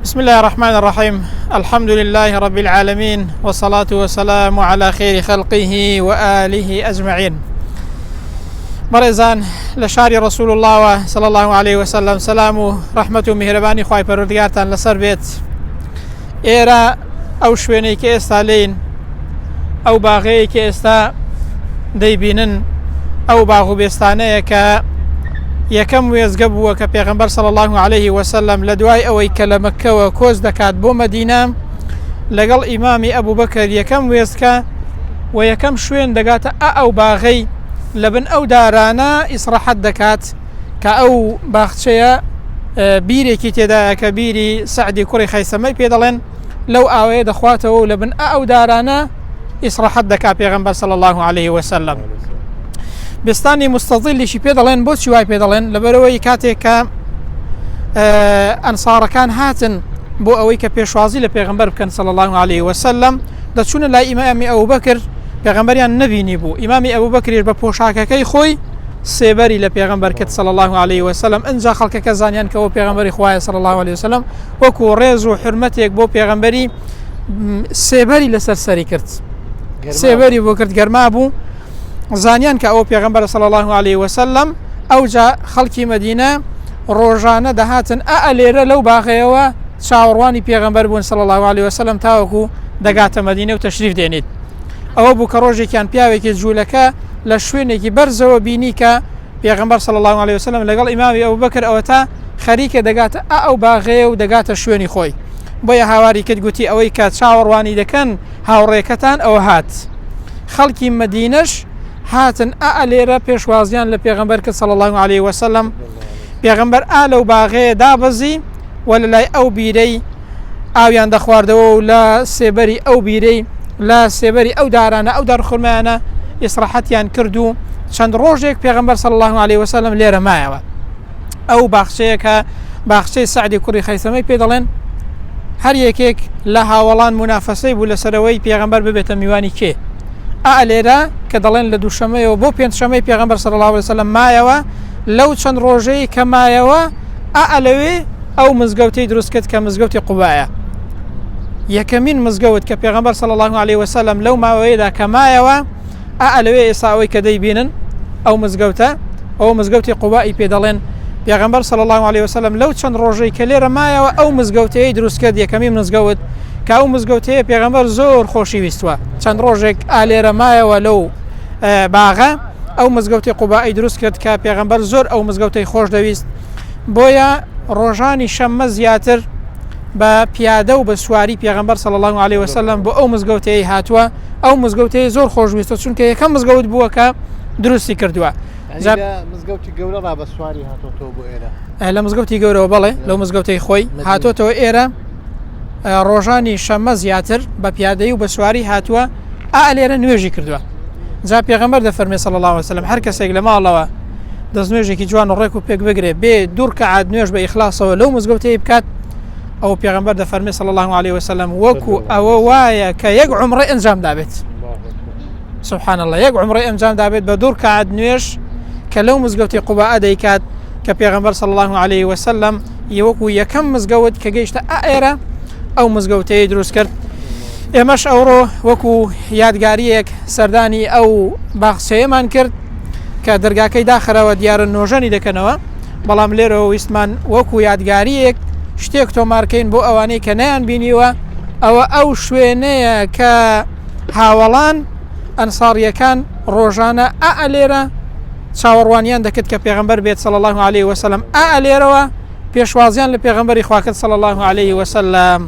بسم الله الرحمن الرحيم. الحمد لله رب العالمين، والصلاة والسلام على خير خلقه وآله أجمعين. برزان لشاري رسول الله صلى الله عليه وسلم، سلام رحمة مهرباني خواهي پروردگارتان لسر بيت. إيرا أو شويني كإستا لين أو باغي كإستا ديبينن أو باغو بيستانية یەکەم وێزگە بووە کە پێغەمبەر صلی الله عليه وسلم لە دوای ئەوەی کە لە مەککەوە کۆز دەکات بۆ مەدینە لەگەڵ ئیمامی ئەبوبەکر یەکەم وێزکە و یەکەم شوێن دەگاتە ئەو باغەی لەبن ئەو دارانە ئیسراحەت دەکات کە ئەو باخچەیە بیرێکی تێدایە کە بیری سەعدی کوڕی خەیسەمەی پێ دەڵێن لەو ئاوەیە دەخواتەوە و لەبن ئەو دارانە ئیسراحەت دەکات پێغەمبەر صلی الله عليه وسلم. بستانی مستەظیلیشی پێ دەڵێن بۆ چی وای پێ دەڵێن لەبەرەوەی کاتێک کە ئەنسارەکان هاتن بۆ ئەوەی کە پێشوازی لە پێغەمبەر بکەن صلی الله عليه وسلم دەچوونە لای ئیمامی ئەبوبەکر پێغەمبەریان نەبینی بوو. ئیمامی ئەبوبەکریش بە پۆشاکەکەی خۆی سێبەری لە پێغەمبەر کرد صلی الله عليه وسلم. ئەنجا خەڵکەکە زانیان کە ئەو پێغەمبەری خوایە صلی الله عليه وسلم وەکو ڕێز و حرمەتێک بۆ پێغەمبەری سێبەری لەسەر سەری کرد، سێبەری بۆ کرد، گەرما بوو. زانیان کە ئەو پێغەمبەر صلی الله عليه وسلم ئەوجا خەڵکی مەدینە ڕۆژانە دەهاتن لێرە لەو باغەیەوە چاوەڕوانی پێغەمبەر بوون صلی الله عليه وسلم تاوەکو دەگاتە مەدینە و تەشریف دێنێت. ئەوە بوو کە ڕۆژێکیان پیاوێکی جوولەکە لە شوێنێکی بەرزەوە بینی کە پێغەمبەر صلی الله عليه وسلم لەگەڵ ئیمامی ئەبوبەکر ئەوە تا خەریکە دەگاتە ئەو باغەیە و دەگاتە شوێنی خۆی. بۆیە هاواری کرد گوتی ئەوەی کە چاوەڕوانی دەکەن هاوڕێکەتان ئەوە هات. خەڵکی مەدینەش هاتن لێرە پێشوازیان لە پێغەمبەر کرد صلی الله عليه وسلم. پێغەمبەر لەو باغەیە دابەزی و لە لای ئەو بیرەی ئاویان دەخواردەوە و لە سێبەری ئەو بیرەی لە سێبەری ئەو دارانە ئەو دارخورمانە ئیسراحەتیان کرد و چەند ڕۆژێک پێغەمبەر صلی الله عليه وسلم لێرە مایەوە. ئەو باخچەیە کە باخچەی سەعدی کوڕی خەیسەمەی پێ دەڵێن هەر یەکێک لە هاوڵان منافەسەی بوو لەسەرەوەی پێغەمبەر ببێتە میوانی کێ. لێرە کە دەڵێن لە دووشەمەیەوە بۆ پێنجشەمەی پێغەمبەر صلی الله عليه وسلم مایەوە لەو چەند ڕۆژەی کە مایەوە لەوێ ئەو مزگەوتەی دروست کرد کە مزگەوتی قوبایە. یەکەمین مزگەوت کە پێغەمبەر صلی الله عليه وسلم لەو ماوەیەدا کە مایەوە لەوێ ئێستا ئەوەی کە دەیبینن ئەو مزگەوتە ئەو مزگەوتی قوبایی پێ دەڵێن. پێغەمبەر صلی الله عليه وسلم لەو چەند ڕۆژەی کە لێرە مایەوە ئەو مزگەوتەیە دروست کرد، یەکەمین مزگەوت کە ئەو مزگەوتەیە پێغەمبەر زۆر خۆشەویستوە. چەند ڕۆژێک لێرە مایەوە لەو باغە ئەو مزگەوتی قوبایی دروست کرد کە پێغەمبەر زۆر ئەو مزگەوتەی خۆش دەویست. بۆیە ڕۆژانی شەممە زیاتر بە پیادە و بە سواری پێغەمبەر صلی الله عليه وسلم بۆ ئەو مزگەوتەیە هاتووە. ئەو مزگەوتەیە زۆر خۆشویستە چونکە یەکەم مزگەوت بووە کە دروستی کردووە. مزگەوتی گەورە بە سواری هاتۆتەوە بۆ ئێرە لە مزگەوتی گەورەوە بەڵێ لەو مزگەوتەی خۆی هاتۆتەوە ئێرە. ڕۆژانی شەممە زیاتر بە پیادەی و بە سواری هاتووە لێرە نوێژی کردووە. جا پێغەمبەر دەفەرمێ صلی الله عليه وسلم هەر کەسێک لە ماڵەوە دەستنوێژێکی جوان و ڕێک و پێک بگرێ بێ دوور کەعات نوێژ بە ئیخلاسەوە لەو مزگەوتەیە بکات ئەو پێغەمبەر دەفەرمێ صلی الله عليه وسلم وەکو ئەوە وایە کە یەک عومڕە ئەنجام دابێت. سبحان الله، یەک عومڕە ئەنجام دابێت بە دوور کەعات نوێژ کە لەو مزگەوتی قوبا دەیکات کە پێغەمبەر صلی الله عليه وسلم وەکو یەکەم مزگەوت کە گەیشتە ئێرە ئەو مزگەوتەیە دروست کرد. ئێمەش ئەوڕۆ وەکو یادگاریەک سەردانی ئەو باخچەیەمان کرد کە دەرگاکەی داخرەوە دیارە نۆژەنی دەکەنەوە، بەڵام لێرەوە ویستمان وەکو یادگاریەک شتێک تۆمارکەین بۆ ئەوانەی کە نەیان بینیوە. ئەوە ئەو شوێنەیە کە هاوڵان ئەنساریەکان ڕۆژانە لێرە چاوەڕوانیان دەکرد کە پێغەمبەر بێت صلی الله عليه وسلم لێرەوە پێشوازیان لە پێغەمبەری خوا کرد صلی الله عليه وسلم.